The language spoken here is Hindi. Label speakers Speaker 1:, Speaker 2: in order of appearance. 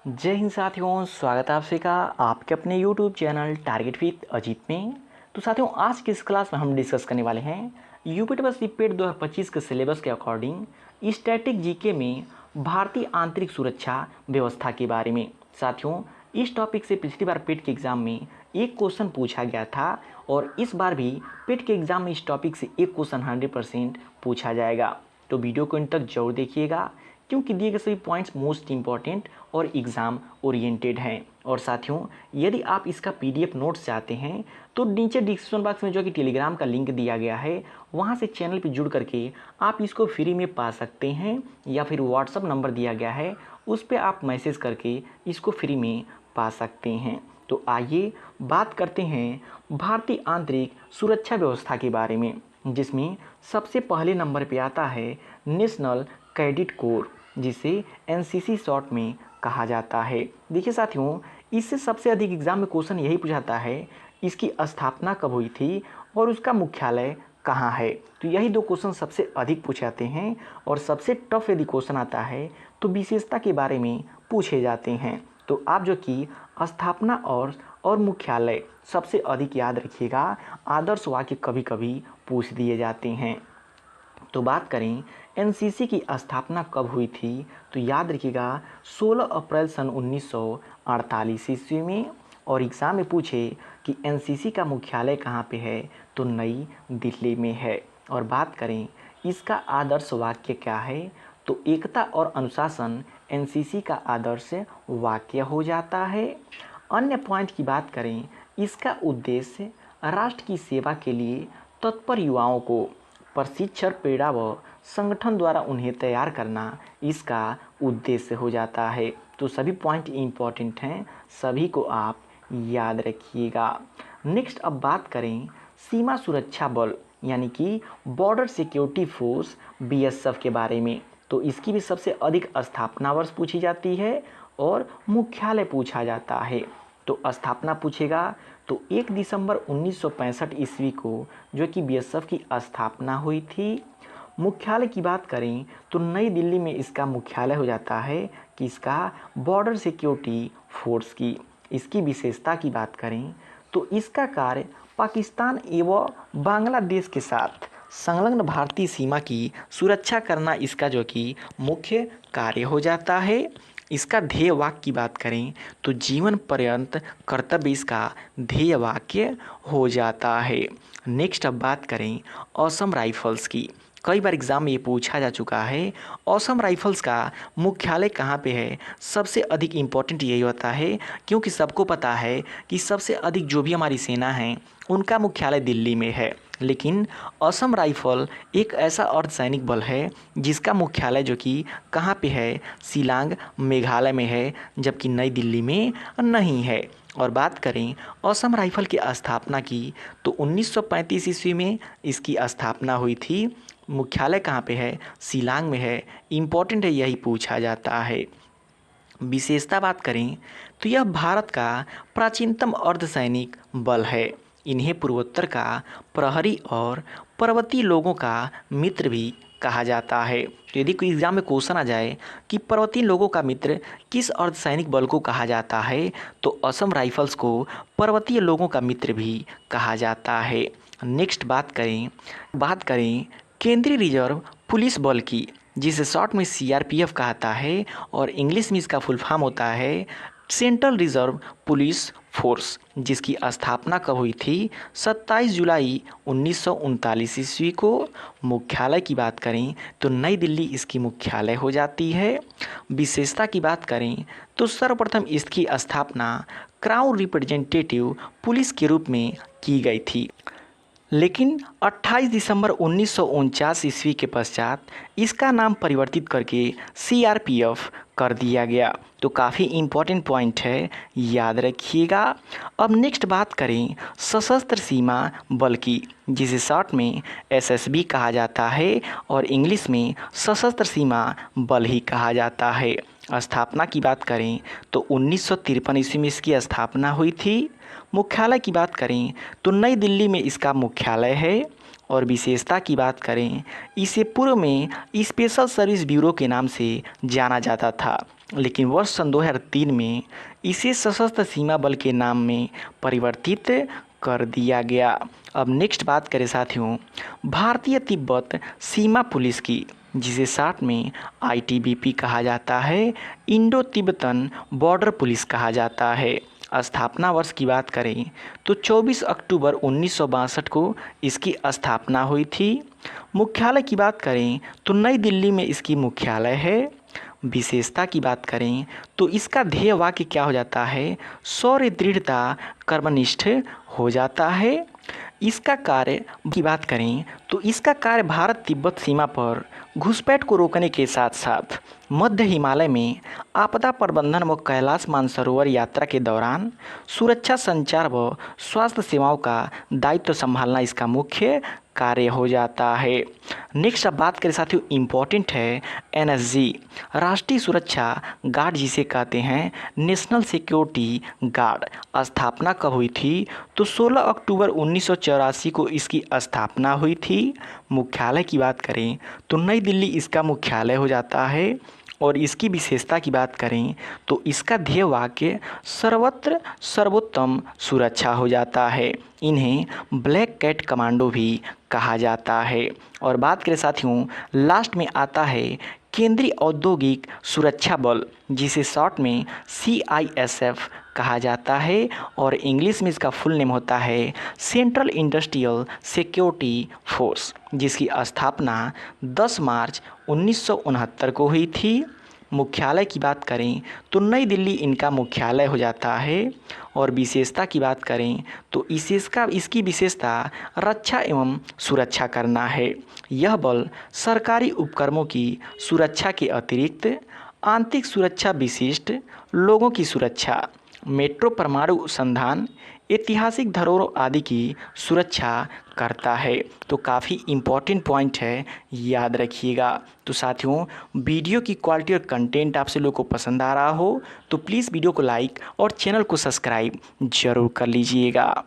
Speaker 1: जय हिंद साथियों, स्वागत है आप सभी का आपके अपने YouTube channel target with Ajit में। तो साथियों, आज की इस क्लास में हम डिस्कस करने वाले हैं यूपी टेबल सीपेट 2025 के सिलेबस के अकॉर्डिंग स्टैटिक जीके में भारतीय आंतरिक सुरक्षा व्यवस्था के बारे में। साथियों, इस टॉपिक से पिछली बार पेट के एग्ज़ाम में एक क्वेश्चन पूछा गया था और इस बार भी पेट के एग्ज़ाम में इस टॉपिक से एक क्वेश्चन 100% पूछा जाएगा। तो वीडियो को इन तक जरूर देखिएगा, क्योंकि दिए गए सभी पॉइंट्स मोस्ट इंपॉर्टेंट और एग्ज़ाम ओरिएंटेड हैं। और साथियों, यदि आप इसका पीडीएफ नोट्स चाहते हैं तो नीचे डिस्क्रिप्शन बॉक्स में जो कि टेलीग्राम का लिंक दिया गया है, वहां से चैनल पर जुड़ करके आप इसको फ्री में पा सकते हैं, या फिर व्हाट्सअप नंबर दिया गया है उस पर आप मैसेज करके इसको फ्री में पा सकते हैं। तो आइए बात करते हैं भारतीय आंतरिक सुरक्षा व्यवस्था के बारे में, जिसमें सबसे पहले नंबर पे आता है नेशनल कैडेट कोर, जिसे एनसीसी शॉर्ट में कहा जाता है। देखिए साथियों, इससे सबसे अधिक एग्जाम में क्वेश्चन यही पूछाता है इसकी स्थापना कब हुई थी और उसका मुख्यालय कहाँ है। तो यही दो क्वेश्चन सबसे अधिक पूछे जाते हैं, और सबसे टफ यदि क्वेश्चन आता है तो विशेषता के बारे में पूछे जाते हैं। तो आप जो कि स्थापना और मुख्यालय सबसे अधिक याद रखिएगा, आदर्श वाक्य कभी कभी पूछ दिए जाते हैं। तो बात करें एनसीसी की स्थापना कब हुई थी, तो याद रखिएगा 16 अप्रैल सन 1948 ईस्वी में। और एग्ज़ाम में पूछे कि एनसीसी का मुख्यालय कहाँ पे है, तो नई दिल्ली में है। और बात करें इसका आदर्श वाक्य क्या है, तो एकता और अनुशासन एनसीसी का आदर्श वाक्य हो जाता है। अन्य पॉइंट की बात करें, इसका उद्देश्य राष्ट्र की सेवा के लिए तत्पर युवाओं को प्रशिक्षण, प्रेरणा व संगठन द्वारा उन्हें तैयार करना इसका उद्देश्य हो जाता है। तो सभी पॉइंट इम्पॉर्टेंट हैं, सभी को आप याद रखिएगा। नेक्स्ट अब बात करें सीमा सुरक्षा बल यानी कि बॉर्डर सिक्योरिटी फोर्स बीएसएफ के बारे में। तो इसकी भी सबसे अधिक स्थापना वर्ष पूछी जाती है और मुख्यालय पूछा जाता है। तो स्थापना पूछेगा तो 1 दिसंबर 1965 ईस्वी को जो कि बीएसएफ की स्थापना हुई थी। मुख्यालय की बात करें तो नई दिल्ली में इसका मुख्यालय हो जाता है कि इसका बॉर्डर सिक्योरिटी फोर्स की। इसकी विशेषता की बात करें तो इसका कार्य पाकिस्तान एवं बांग्लादेश के साथ संलग्न भारतीय सीमा की सुरक्षा करना इसका जो कि मुख्य कार्य हो जाता है। इसका ध्येय वाक्य की बात करें तो जीवन पर्यंत कर्तव्य इसका ध्येय वाक्य हो जाता है। नेक्स्ट अब बात करें असम राइफल्स की। कई बार एग्जाम में ये पूछा जा चुका है, असम राइफल्स का मुख्यालय कहाँ पे है। सबसे अधिक इम्पोर्टेंट यही होता है, क्योंकि सबको पता है कि सबसे अधिक जो भी हमारी सेना है उनका मुख्यालय दिल्ली में है, लेकिन असम राइफल एक ऐसा अर्धसैनिक बल है जिसका मुख्यालय जो कि कहाँ पे है, शिलांग मेघालय में है, जबकि नई दिल्ली में नहीं है। और बात करें असम राइफल की स्थापना की तो 1935 ईस्वी में इसकी स्थापना हुई थी। मुख्यालय कहाँ पे है, शिलांग में है। इम्पोर्टेंट है, यही पूछा जाता है। विशेषता बात करें तो यह भारत का प्राचीनतम अर्धसैनिक बल है। इन्हें पूर्वोत्तर का प्रहरी और पर्वतीय लोगों का मित्र भी कहा जाता है। तो यदि कोई एग्जाम में क्वेश्चन आ जाए कि पर्वतीय लोगों का मित्र किस अर्धसैनिक बल को कहा जाता है, तो असम राइफल्स को पर्वतीय लोगों का मित्र भी कहा जाता है। नेक्स्ट बात करें केंद्रीय रिजर्व पुलिस बल की, जिसे शॉर्ट में सीआरपीएफ कहता है और इंग्लिश में इसका फुल फॉर्म होता है सेंट्रल रिजर्व पुलिस फोर्स, जिसकी स्थापना कब हुई थी, 27 जुलाई 1939 ईस्वी को। मुख्यालय की बात करें तो नई दिल्ली इसकी मुख्यालय हो जाती है। विशेषता की बात करें तो सर्वप्रथम इसकी स्थापना क्राउन रिप्रेजेंटेटिव पुलिस के रूप में की गई थी, लेकिन 28 दिसंबर 1949 ईस्वी के पश्चात इसका नाम परिवर्तित करके सीआरपीएफ कर दिया गया। तो काफ़ी इम्पोर्टेंट पॉइंट है, याद रखिएगा। अब नेक्स्ट बात करें सशस्त्र सीमा बल की, जिसे शॉर्ट में एसएसबी कहा जाता है और इंग्लिश में सशस्त्र सीमा बल ही कहा जाता है। स्थापना की बात करें तो 1953 ईस्वी में इसकी स्थापना हुई थी। मुख्यालय की बात करें तो नई दिल्ली में इसका मुख्यालय है। और विशेषता की बात करें, इसे पूर्व में स्पेशल सर्विस ब्यूरो के नाम से जाना जाता था, लेकिन वर्ष सन 2003 में इसे सशस्त्र सीमा बल के नाम में परिवर्तित कर दिया गया। अब नेक्स्ट बात करें साथियों भारतीय तिब्बत सीमा पुलिस की, जिसे शॉर्ट में ITBP कहा जाता है, इंडो तिब्बतन बॉर्डर पुलिस कहा जाता है। स्थापना वर्ष की बात करें तो 24 अक्टूबर 1962 को इसकी स्थापना हुई थी। मुख्यालय की बात करें तो नई दिल्ली में इसकी मुख्यालय है। विशेषता की बात करें तो इसका ध्येय वाक्य क्या हो जाता है, शौर्य दृढ़ता कर्मनिष्ठ हो जाता है। इसका कार्य की बात करें तो इसका कार्य भारत तिब्बत सीमा पर घुसपैठ को रोकने के साथ साथ मध्य हिमालय में आपदा प्रबंधन व कैलाश मानसरोवर यात्रा के दौरान सुरक्षा, संचार व स्वास्थ्य सेवाओं का दायित्व संभालना इसका मुख्य कार्य हो जाता है। नेक्स्ट अब बात करें साथियों इम्पोर्टेंट है NSG, राष्ट्रीय सुरक्षा गार्ड जिसे कहते हैं, नेशनल सिक्योरिटी गार्ड। स्थापना कब हुई थी तो 16 अक्टूबर 1984 को इसकी स्थापना हुई थी। मुख्यालय की बात करें तो नई दिल्ली इसका मुख्यालय हो जाता है। और इसकी विशेषता की बात करें तो इसका ध्येय वाक्य सर्वत्र सर्वोत्तम सुरक्षा हो जाता है। इन्हें ब्लैक कैट कमांडो भी कहा जाता है। और बात करें साथियों लास्ट में आता है केंद्रीय औद्योगिक सुरक्षा बल, जिसे शॉर्ट में CISF कहा जाता है और इंग्लिश में इसका फुल नेम होता है सेंट्रल इंडस्ट्रियल सिक्योरिटी फोर्स, जिसकी स्थापना 10 मार्च 1969 को हुई थी। मुख्यालय की बात करें तो नई दिल्ली इनका मुख्यालय हो जाता है। और विशेषता की बात करें तो इसकी विशेषता रक्षा एवं सुरक्षा करना है। यह बल सरकारी उपक्रमों की सुरक्षा के अतिरिक्त आंतरिक सुरक्षा, विशिष्ट लोगों की सुरक्षा, मेट्रो परमाणु अनुसंधान, ऐतिहासिक धरोहरों आदि की सुरक्षा करता है। तो काफ़ी इम्पॉर्टेंट पॉइंट है, याद रखिएगा। तो साथियों वीडियो की क्वालिटी और कंटेंट आपसे लोगों को पसंद आ रहा हो तो प्लीज़ वीडियो को लाइक और चैनल को सब्सक्राइब जरूर कर लीजिएगा।